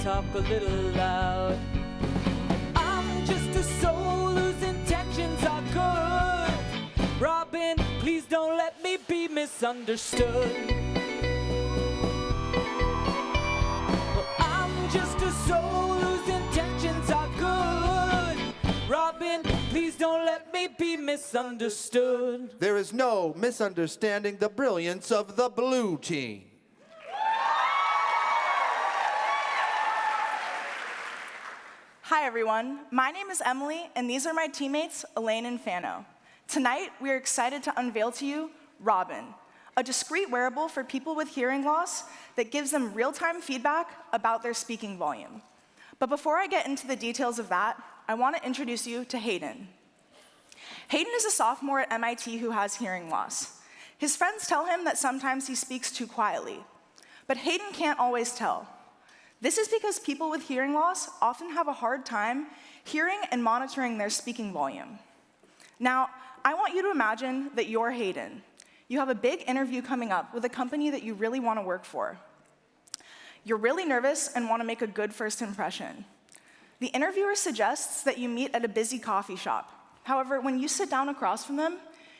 Talk a little loud. I'm just a soul whose intentions are good. Robin, please don't let me be misunderstood. Well, I'm just a soul whose intentions are good. Robin, please don't let me be misunderstood. There is no misunderstanding the brilliance of the blue team. Hi everyone, my name is Emily, and these are my teammates, Elaine and Fano. Tonight, we are excited to unveil to you Robin, a discrete wearable for people with hearing loss that gives them real-time feedback about their speaking volume. But before I get into the details of that, I want to introduce you to Hayden. Hayden is a sophomore at MIT who has hearing loss. His friends tell him that sometimes he speaks too quietly, but Hayden can't always tell. This is because people with hearing loss often have a hard time hearing and monitoring their speaking volume. Now, I want you to imagine that you're Hayden. You have a big interview coming up with a company that you really want to work for. You're really nervous and want to make a good first impression. The interviewer suggests that you meet at a busy coffee shop. However, when you sit down across from them,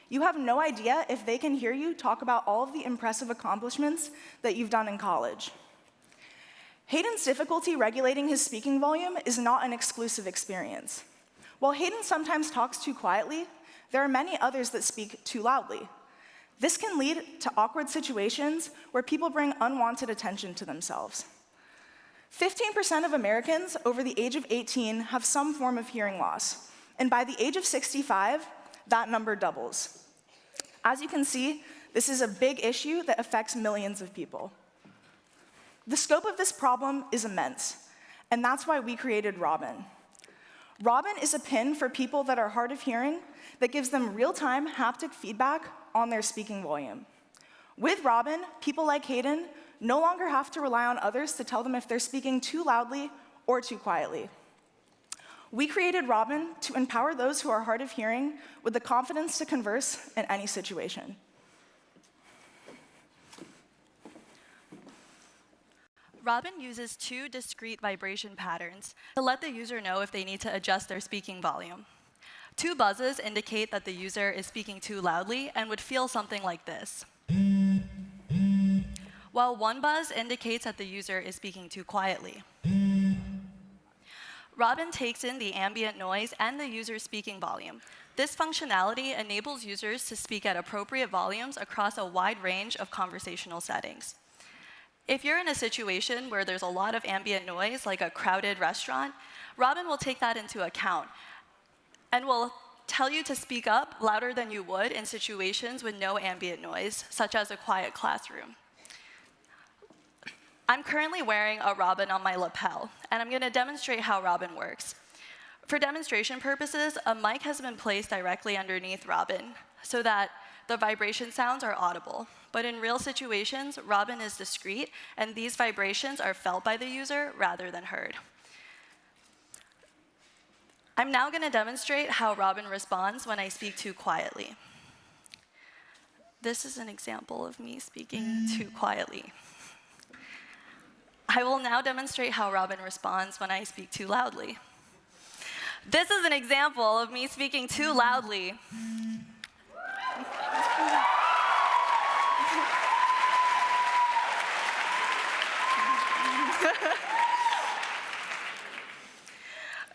you have no idea if they can hear you talk about all of the impressive accomplishments that you've done in college. Hayden's difficulty regulating his speaking volume is not an exclusive experience. While Hayden sometimes talks too quietly, there are many others that speak too loudly. This can lead to awkward situations where people bring unwanted attention to themselves. 15% of Americans over the age of 18 have some form of hearing loss, and by the age of 65, that number doubles. As you can see, this is a big issue that affects millions of people. The scope of this problem is immense, and that's why we created Robin. Robin is a pin for people that are hard of hearing that gives them real-time haptic feedback on their speaking volume. With Robin, people like Hayden no longer have to rely on others to tell them if they're speaking too loudly or too quietly. We created Robin to empower those who are hard of hearing with the confidence to converse in any situation. Robin uses two discrete vibration patterns to let the user know if they need to adjust their speaking volume. Two buzzes indicate that the user is speaking too loudly and would feel something like this, while one buzz indicates that the user is speaking too quietly. Robin takes in the ambient noise and the user's speaking volume. This functionality enables users to speak at appropriate volumes across a wide range of conversational settings. If you're in a situation where there's a lot of ambient noise, like a crowded restaurant, Robin will take that into account and will tell you to speak up louder than you would in situations with no ambient noise, such as a quiet classroom. I'm currently wearing a Robin on my lapel, and I'm going to demonstrate how Robin works. For demonstration purposes, a mic has been placed directly underneath Robin so that the vibration sounds are audible. But in real situations, Robin is discrete, and these vibrations are felt by the user rather than heard. I'm now going to demonstrate how Robin responds when I speak too quietly. This is an example of me speaking too quietly. I will now demonstrate how Robin responds when I speak too loudly. This is an example of me speaking too loudly.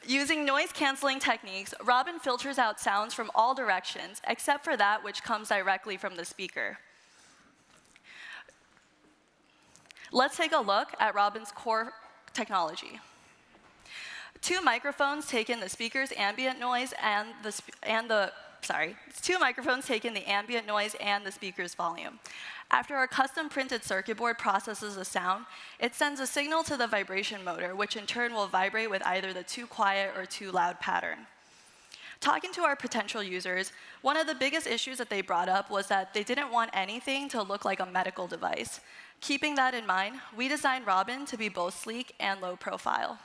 Using noise-canceling techniques, Robin filters out sounds from all directions, except for that which comes directly from the speaker. Let's take a look at Robin's core technology. Two microphones take in the speaker's ambient noise two microphones take in the ambient noise and the speaker's volume. After our custom printed circuit board processes the sound, it sends a signal to the vibration motor, which in turn will vibrate with either the too quiet or too loud pattern. Talking to our potential users, one of the biggest issues that they brought up was that they didn't want anything to look like a medical device. Keeping that in mind, we designed Robin to be both sleek and low profile.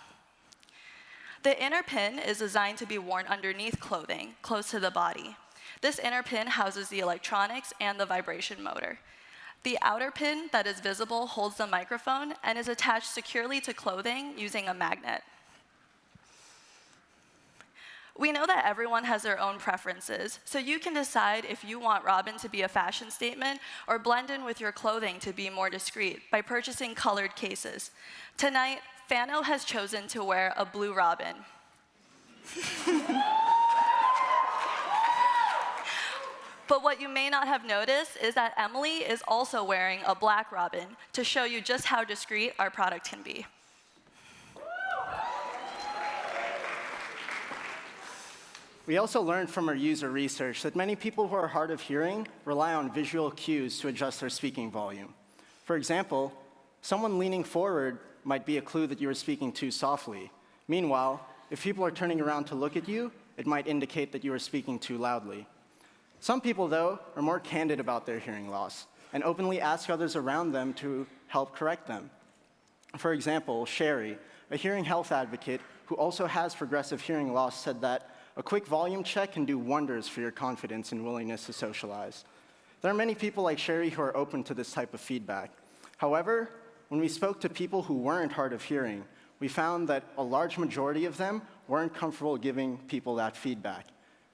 The inner pin is designed to be worn underneath clothing, close to the body. This inner pin houses the electronics and the vibration motor. The outer pin that is visible holds the microphone and is attached securely to clothing using a magnet. We know that everyone has their own preferences, so you can decide if you want Robin to be a fashion statement or blend in with your clothing to be more discreet by purchasing colored cases. Tonight, Fano has chosen to wear a blue Robin. But what you may not have noticed is that Emily is also wearing a black Robin to show you just how discreet our product can be. We also learned from our user research that many people who are hard of hearing rely on visual cues to adjust their speaking volume. For example, someone leaning forward might be a clue that you are speaking too softly. Meanwhile, if people are turning around to look at you, it might indicate that you are speaking too loudly. Some people, though, are more candid about their hearing loss and openly ask others around them to help correct them. For example, Sherry, a hearing health advocate who also has progressive hearing loss, said that a quick volume check can do wonders for your confidence and willingness to socialize. There are many people like Sherry who are open to this type of feedback. However, when we spoke to people who weren't hard of hearing, we found that a large majority of them weren't comfortable giving people that feedback.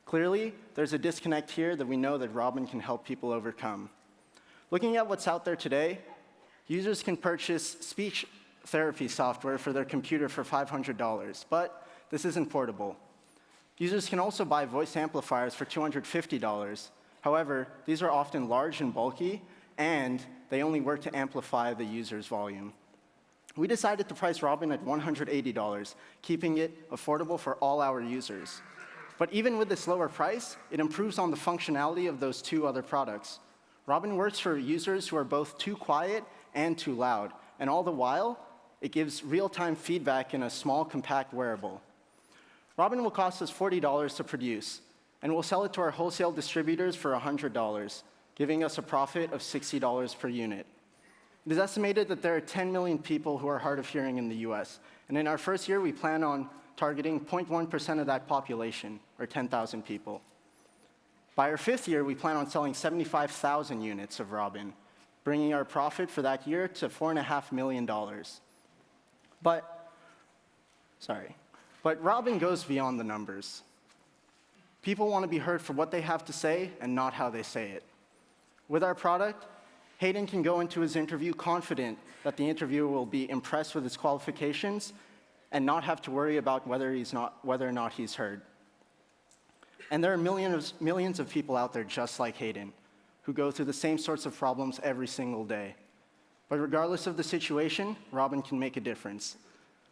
Clearly, there's a disconnect here that we know that Robin can help people overcome. Looking at what's out there today, users can purchase speech therapy software for their computer for $500, but this isn't portable. Users can also buy voice amplifiers for $250. However, these are often large and bulky, and they only work to amplify the user's volume. We decided to price Robin at $180, keeping it affordable for all our users. But even with this lower price, it improves on the functionality of those two other products. Robin works for users who are both too quiet and too loud, and all the while, it gives real-time feedback in a small, compact wearable. Robin will cost us $40 to produce, and we'll sell it to our wholesale distributors for $100, giving us a profit of $60 per unit. It is estimated that there are 10 million people who are hard of hearing in the US, and in our first year, we plan on targeting 0.1% of that population, or 10,000 people. By our fifth year, we plan on selling 75,000 units of Robin, bringing our profit for that year to $4.5 million. But Robin goes beyond the numbers. People want to be heard for what they have to say and not how they say it. With our product, Hayden can go into his interview confident that the interviewer will be impressed with his qualifications and not have to worry about whether or not he's heard. And there are millions of people out there just like Hayden who go through the same sorts of problems every single day. But regardless of the situation, Robin can make a difference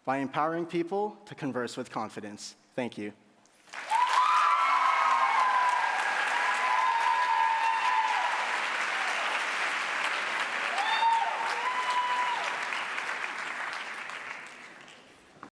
by empowering people to converse with confidence. Thank you.